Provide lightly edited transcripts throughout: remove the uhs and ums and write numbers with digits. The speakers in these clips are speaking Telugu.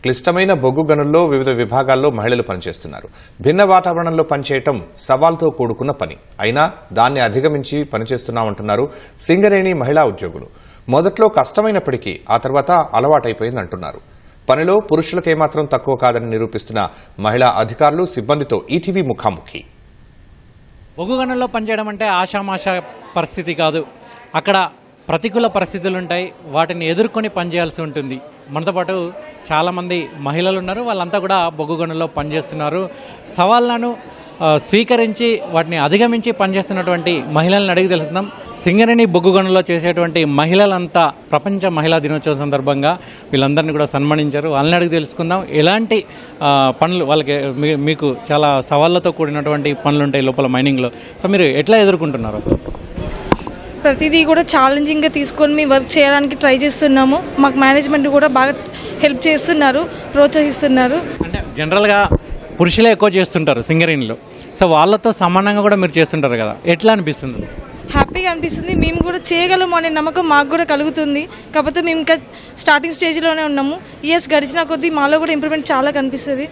క్లిష్టమైన బొగ్గు గనుల్లో వివిధ విభాగాల్లో మహిళలు పనిచేస్తున్నారు. భిన్న వాతావరణంలో పనిచేయటం సవాల్తో కూడుకున్న పని. అయినా దాన్ని అధిగమించి పనిచేస్తున్నామంటున్నారు సింగరేణి మహిళా ఉద్యోగులు. మొదట్లో కష్టమైనప్పటికీ ఆ తర్వాత అలవాటైపోయిందంటున్నారు. పనిలో పురుషులకేమాత్రం తక్కువ కాదని నిరూపిస్తున్న మహిళా అధికారులు సిబ్బందితో ఈటీవీ ముఖాముఖి. బొగ్గు గనుల్లో పనిచేయడం అంటే ఆషామాషా పరిస్థితి కాదు. అక్కడ ప్రతికూల పరిస్థితులు ఉంటాయి, వాటిని ఎదుర్కొని పనిచేయాల్సి ఉంటుంది. మనతో పాటు చాలామంది మహిళలు ఉన్నారు, వాళ్ళంతా కూడా బొగ్గు గనుల్లో పనిచేస్తున్నారు. సవాళ్లను స్వీకరించి వాటిని అధిగమించి పనిచేస్తున్నటువంటి మహిళలను అడిగి తెలుసుకుందాం. సింగరేణి బొగ్గు గనుల్లో చేసేటువంటి మహిళలంతా ప్రపంచ మహిళా దినోత్సవం సందర్భంగా వీళ్ళందరినీ కూడా సన్మానించారు. వాళ్ళని అడిగి తెలుసుకుందాం ఎలాంటి పనులు వాళ్ళకి, మీకు చాలా సవాళ్లతో కూడినటువంటి పనులు ఉంటాయి లోపల మైనింగ్లో. సో మీరు ఎట్లా ఎదుర్కొంటున్నారు? ప్రతిదీ కూడా ఛాలెంజింగ్గా తీసుకొని మేము వర్క్ చేయడానికి ట్రై చేస్తున్నాము. మాకు మేనేజ్మెంట్ కూడా బాగా హెల్ప్ చేస్తున్నారు, ప్రోత్సహిస్తున్నారు. అంటే జనరల్గా పురుషులే ఎక్కువ చేస్తుంటారు సింగరేణిలో, సో వాళ్ళతో సమానంగా కూడా మీరు చేస్తుంటారు కదా, ఎట్లా అనిపిస్తుంది? హ్యాపీగా అనిపిస్తుంది. మేము కూడా చేయగలము అనే నమ్మకం మాకు కూడా కలుగుతుంది. కాకపోతే మేము ఇంకా స్టార్టింగ్ స్టేజ్లోనే ఉన్నాము. ఇయర్స్ గడిచిన కొద్దీ మాలో కూడా ఇంప్రూవ్మెంట్ చాలా కనిపిస్తుంది.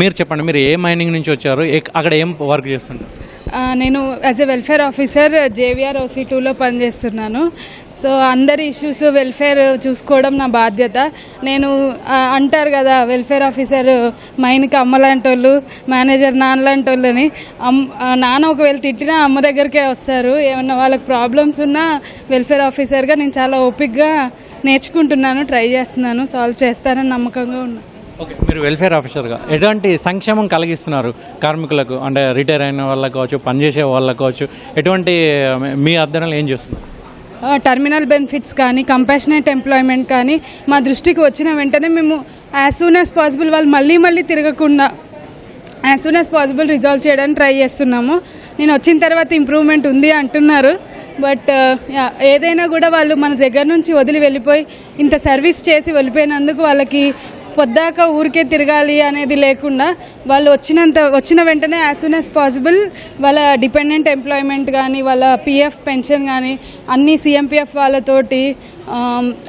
మీరు చెప్పండి, మీరు ఏ మైనింగ్ నుంచి వచ్చారు, అక్కడ ఏం వర్క్ చేస్తున్నారు? నేను as a welfare officer JVR OC2లో పనిచేస్తున్నాను. సో అందరి ఇష్యూస్ వెల్ఫేర్ చూసుకోవడం నా బాధ్యత. నేను అంటారు కదా, వెల్ఫేర్ ఆఫీసర్ మైన్కి అమ్మలాంటి వాళ్ళు, మేనేజర్ నాన్నలాంటి వాళ్ళని. నాన్న ఒకవేళ తిట్టినా అమ్మ దగ్గరికే వస్తారు. ఏమన్నా వాళ్ళకి ప్రాబ్లమ్స్ ఉన్నా వెల్ఫేర్ ఆఫీసర్గా నేను చాలా ఓపిక్గా నేర్చుకుంటున్నాను, ట్రై చేస్తున్నాను, సాల్వ్ చేస్తానని నమ్మకంగా ఉన్నాను. ఓకే, మీరు వెల్ఫేర్ ఆఫీసర్గా ఎటువంటి సంక్షేమం కలిగిస్తున్నారు కార్మికులకు? అంటే రిటైర్ అయిన వాళ్ళకు కావచ్చు, పనిచేసే వాళ్ళకు కావచ్చు, ఎటువంటి మీ అధ్యయనాలు ఏం చేస్తున్నారు? టర్మినల్ బెనిఫిట్స్ కానీ, కంపాషనేట్ ఎంప్లాయ్మెంట్ కానీ మా దృష్టికి వచ్చిన వెంటనే మేము యాజ్ సూన్ యాజ్ పాసిబుల్ వాళ్ళు మళ్ళీ తిరగకుండా as soon as possible resolve చేయడానికి ట్రై చేస్తున్నాము. నేను వచ్చిన తర్వాత ఇంప్రూవ్మెంట్ ఉంది అంటున్నారు, బట్ ఏదైనా కూడా వాళ్ళు మన దగ్గర నుంచి వదిలి వెళ్ళిపోయి ఇంత సర్వీస్ చేసి వెళ్ళిపోయినందుకు వాళ్ళకి పొద్దాక ఊరికే తిరగాలి అనేది లేకుండా వాళ్ళు వచ్చిన వెంటనే యాజ్ సూన్ యాజ్ పాసిబుల్ వాళ్ళ డిపెండెంట్ ఎంప్లాయ్మెంట్ కానీ, వాళ్ళ PF పెన్షన్ కానీ అన్ని CMPF వాళ్ళతోటి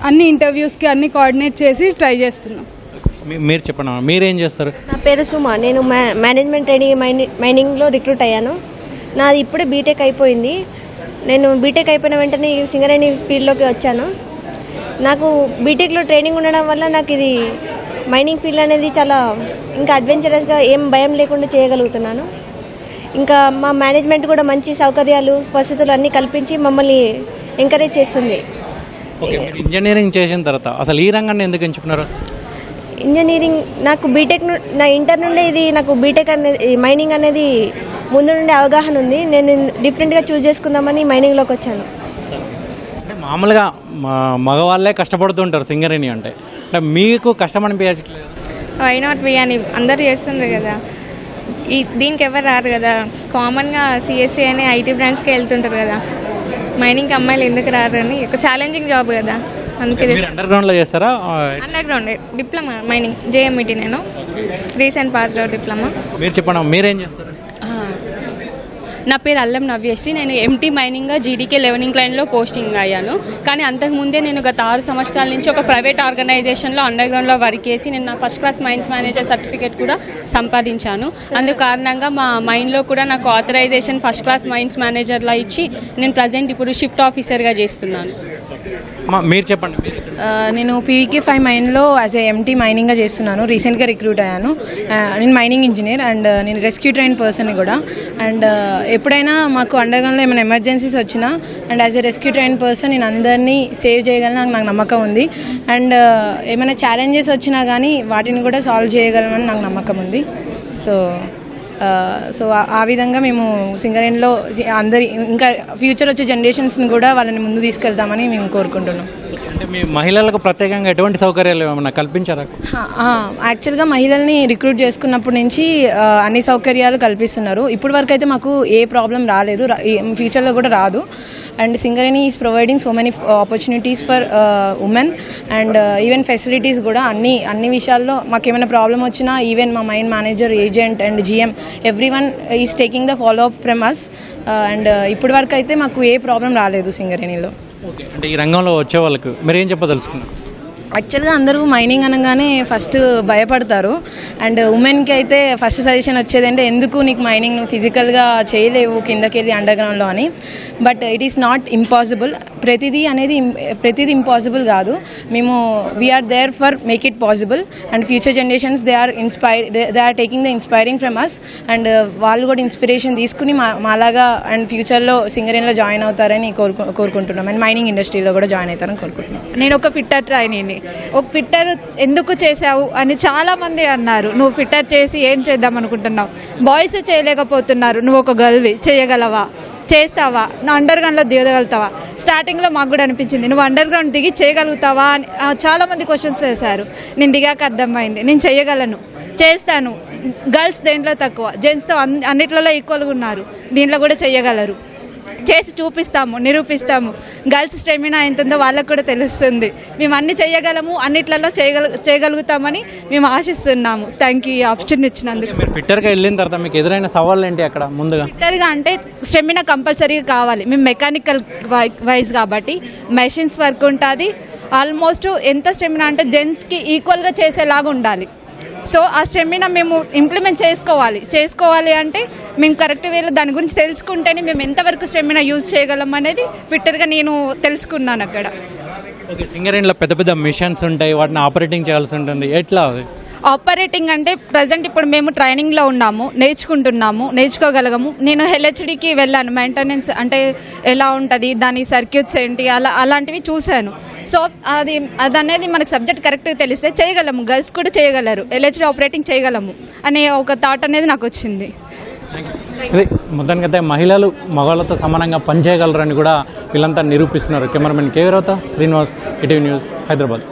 అన్ని ఇంటర్వ్యూస్కి అన్ని కోఆర్డినేట్ చేసి ట్రై చేస్తున్నాం. మీరు చెప్పండి, మీరేం చేస్తారు? నా పేరు సుమా. నేను మేనేజ్మెంట్ ట్రైనింగ్ మైనింగ్లో రిక్రూట్ అయ్యాను. నాది ఇప్పుడే బీటెక్ అయిపోయింది. నేను బీటెక్ అయిపోయిన వెంటనే సింగరేణి ఫీల్డ్లోకి వచ్చాను. నాకు బీటెక్లో ట్రైనింగ్ ఉండడం వల్ల నాకు ఇది మైనింగ్ ఫీల్డ్ అనేది చాలా ఇంకా అడ్వెంచరస్గా ఏం భయం లేకుండా చేయగలుగుతున్నాను. ఇంకా మా మేనేజ్మెంట్ కూడా మంచి సౌకర్యాలు, వసతులు అన్నీ కల్పించి మమ్మల్ని ఎంకరేజ్ చేస్తుంది. ఇంజనీరింగ్ చేసిన తర్వాత అసలు ఈ రంగాన్ని ఎందుకు ఎంచుకున్నారు? ఇంజనీరింగ్ నాకు నా ఇంటర్ నుండే ఇది నాకు బీటెక్ అనేది మైనింగ్ అనేది ముందు నుండే అవగాహన ఉంది. నేను డిఫరెంట్గా చూస్ చేసుకుందామని మైనింగ్లోకి వచ్చాను. మామూలుగా మగవాళ్ళే కష్టపడుతుంటారు సింగరేణి అంటే, మీకు కష్టం అనిపించట్లేదు? వై నాట్ వి అని అందరూ చేస్తుండ్రు కదా, దీనికి ఎవరు రారు కదా. కామన్గా CSE అనే IT బ్రాండ్స్కి వెళ్తుంటారు కదా, మైనింగ్కి అమ్మాయిలు ఎందుకు రారు అని. ఒక ఛాలెంజింగ్ జాబ్ కదా, అందుకే. అండర్ గ్రౌండ్లో చేస్తారా? Under ground diploma mining JMET, నేను రీసెంట్ పాస్ అవుట్ డిప్లొమా. మీరు చెప్పండి, మీరేం చేస్తారు? నా పేరు అల్లం నవ్యశ్రీ. నేను MT మైనింగ్గా GDK లెవెనింగ్ లైన్లో పోస్టింగ్ అయ్యాను. కానీ అంతకుముందే నేను గత 6 సంవత్సరాల నుంచి ఒక ప్రైవేట్ ఆర్గనైజేషన్లో అండర్గ్రౌండ్లో వర్క్ చేసి నేను నా first class mines manager certificate కూడా సంపాదించాను. అందుకు కారణంగా మా మైన్లో కూడా నాకు ఆథరైజేషన్ ఫస్ట్ క్లాస్ మైన్స్ మేనేజర్లా ఇచ్చి నేను ప్రజెంట్ ఇప్పుడు షిఫ్ట్ ఆఫీసర్గా చేస్తున్నాను. మీరు చెప్పండి. నేను PVK5 మైన్లో యాజ్ ఏ MT మైనింగ్గా చేస్తున్నాను. రీసెంట్గా రిక్రూట్ అయ్యాను. నేను మైనింగ్ ఇంజనీర్ అండ్ నేను రెస్క్యూ ట్రైన్ పర్సన్ కూడా. అండ్ ఎప్పుడైనా మాకు అండర్గ్రౌండ్లో ఏమైనా ఎమర్జెన్సీస్ వచ్చినా and as a rescue train person నేను అందరినీ సేవ్ చేయగలను నాకు నమ్మకం ఉంది. అండ్ ఏమైనా ఛాలెంజెస్ వచ్చినా కానీ వాటిని కూడా సాల్వ్ చేయగలమని నాకు నమ్మకం ఉంది. సో ఆ విధంగా మేము సింగరేణిలో అందరి ఇంకా ఫ్యూచర్ వచ్చే జనరేషన్స్ని కూడా వాళ్ళని ముందు తీసుకెళ్తామని మేము కోరుకుంటున్నాం. అంటే మీ మహిళలకు ప్రత్యేకంగా ఎటువంటి సౌకర్యాలు ఏమైనా కల్పించారా? యాక్చువల్గా మహిళల్ని రిక్రూట్ చేసుకున్నప్పటి నుంచి అన్ని సౌకర్యాలు కల్పిస్తున్నారు. ఇప్పటి వరకు అయితే మాకు ఏ ప్రాబ్లం రాలేదు, ఫ్యూచర్లో కూడా రాదు. And Singareni is providing so many opportunities for women and even facilities కూడా అన్ని విషయాల్లో మాకు ఏమైనా ప్రాబ్లం వచ్చినా ఈవెన్ మా mine manager, agent and GM everyone is taking the follow up from us. And ఇప్పటి వరకు అయితే మాకు ఏ ప్రాబ్లం రాలేదు సింగరేణిలో. అంటే ఈ రంగంలో వచ్చే వాళ్ళకు మీరు ఏం చెప్పదలుచుకున్నారు? యాక్చువల్గా అందరూ మైనింగ్ అనగానే ఫస్ట్ భయపడతారు. అండ్ ఉమెన్కి అయితే ఫస్ట్ సజెషన్ వచ్చేదంటే ఎందుకు నీకు మైనింగ్ నువ్వు ఫిజికల్గా చేయలేవు కిందకి వెళ్ళి అండర్ గ్రౌండ్లో అని. But it is not impossible. ప్రతిదీ ఇంపాసిబుల్ కాదు. మేము we are there for make it possible. And future generations they are taking the inspiring from us. And వాళ్ళు కూడా ఇన్స్పిరేషన్ తీసుకుని మాలాగా అండ్ ఫ్యూచర్లో సింగరేణిలో జాయిన్ అవుతారని కోరుకుంటున్నాం. అండ్ మైనింగ్ ఇండస్ట్రీలో కూడా జాయిన్ అవుతారని కోరుకుంటున్నాం. నేను ఒక ఫిట్టర్ ట్రైనీని. ఒక ఫిట్టర్ ఎందుకు చేసావు అని చాలామంది అన్నారు. నువ్వు ఫిట్టర్ చేసి ఏం చేద్దాం అనుకుంటున్నావు? బాయ్స్ చేయలేకపోతున్నారు, నువ్వు ఒక గర్ల్వి చేయగలవా, చేస్తావా, నువ్వు అండర్ గ్రౌండ్లో దిగగలుగుతావా? స్టార్టింగ్లో మాకు కూడా అనిపించింది నువ్వు అండర్ గ్రౌండ్ దిగి చేయగలుగుతావా అని చాలామంది క్వశ్చన్స్ వేశారు. నేను దిగాక అర్థమైంది నేను చేయగలను, చేస్తాను. గర్ల్స్ దేంట్లో తక్కువ, జెంట్స్తో అన్నిట్లలో ఈక్వల్గా ఉన్నారు, దీంట్లో కూడా చేయగలరు. చేసి చూపిస్తాము, నిరూపిస్తాము. గర్ల్స్ స్టెమినా ఎంత ఉందో వాళ్ళకు కూడా తెలుస్తుంది. మేము అన్ని చేయగలము, అన్నిట్లలో చేయగలుగుతామని మేము ఆశిస్తున్నాము. థ్యాంక్ యూ ఈ ఆపర్చునిటీ ఇచ్చినందుకు. మీరు ఫిట్టర్గా వెళ్ళిన తర్వాత మీకు ఎదురైన సవాళ్ళు ఏంటి అక్కడ ముందుగా? ఫిట్టర్గా అంటే స్టెమినా కంపల్సరీగా కావాలి. మేము మెకానికల్ వైజ్ కాబట్టి మెషిన్స్ వర్క్ ఉంటుంది. ఆల్మోస్ట్ ఎంత స్టెమినా అంటే జెంట్స్కి ఈక్వల్గా చేసేలాగా ఉండాలి. సో ఆ స్టెమినా మేము ఇంప్లిమెంట్ చేసుకోవాలి అంటే మేము కరెక్ట్ వేలో దాని గురించి తెలుసుకుంటేనే మేము ఎంతవరకు స్టెమినా యూజ్ చేయగలం అనేది ఫిట్టర్గా నేను తెలుసుకున్నాను అక్కడ. ఓకే, సింగరేణిలో పెద్ద పెద్ద మిషన్స్ ఉంటాయి, వాటిని ఆపరేటింగ్ చేయాల్సి ఉంటుంది. ఎట్లా ఆపరేటింగ్ అంటే ప్రజెంట్ ఇప్పుడు మేము ట్రైనింగ్లో ఉన్నాము, నేర్చుకోగలగము. నేను హెచ్డికి వెళ్ళాను. మెయింటెనెన్స్ అంటే ఎలా ఉంటుంది, దాని సర్క్యూట్స్ ఏంటి అలాంటివి చూశాను. సో అది అనేది మనకు సబ్జెక్ట్ కరెక్ట్గా తెలిస్తే చేయగలము. గర్ల్స్ కూడా చేయగలరు, హెచ్డి ఆపరేటింగ్ చేయగలము అనే ఒక థాట్ అనేది నాకు వచ్చింది. ఇది మొత్తానికైతే మహిళలు మగవాళ్ళతో సమానంగా పనిచేయగలరని కూడా వీళ్ళంతా నిరూపిస్తున్నారు. కెమెరామెన్ కేవీరావుతో శ్రీనివాస్, ఈటీవీ న్యూస్, హైదరాబాద్.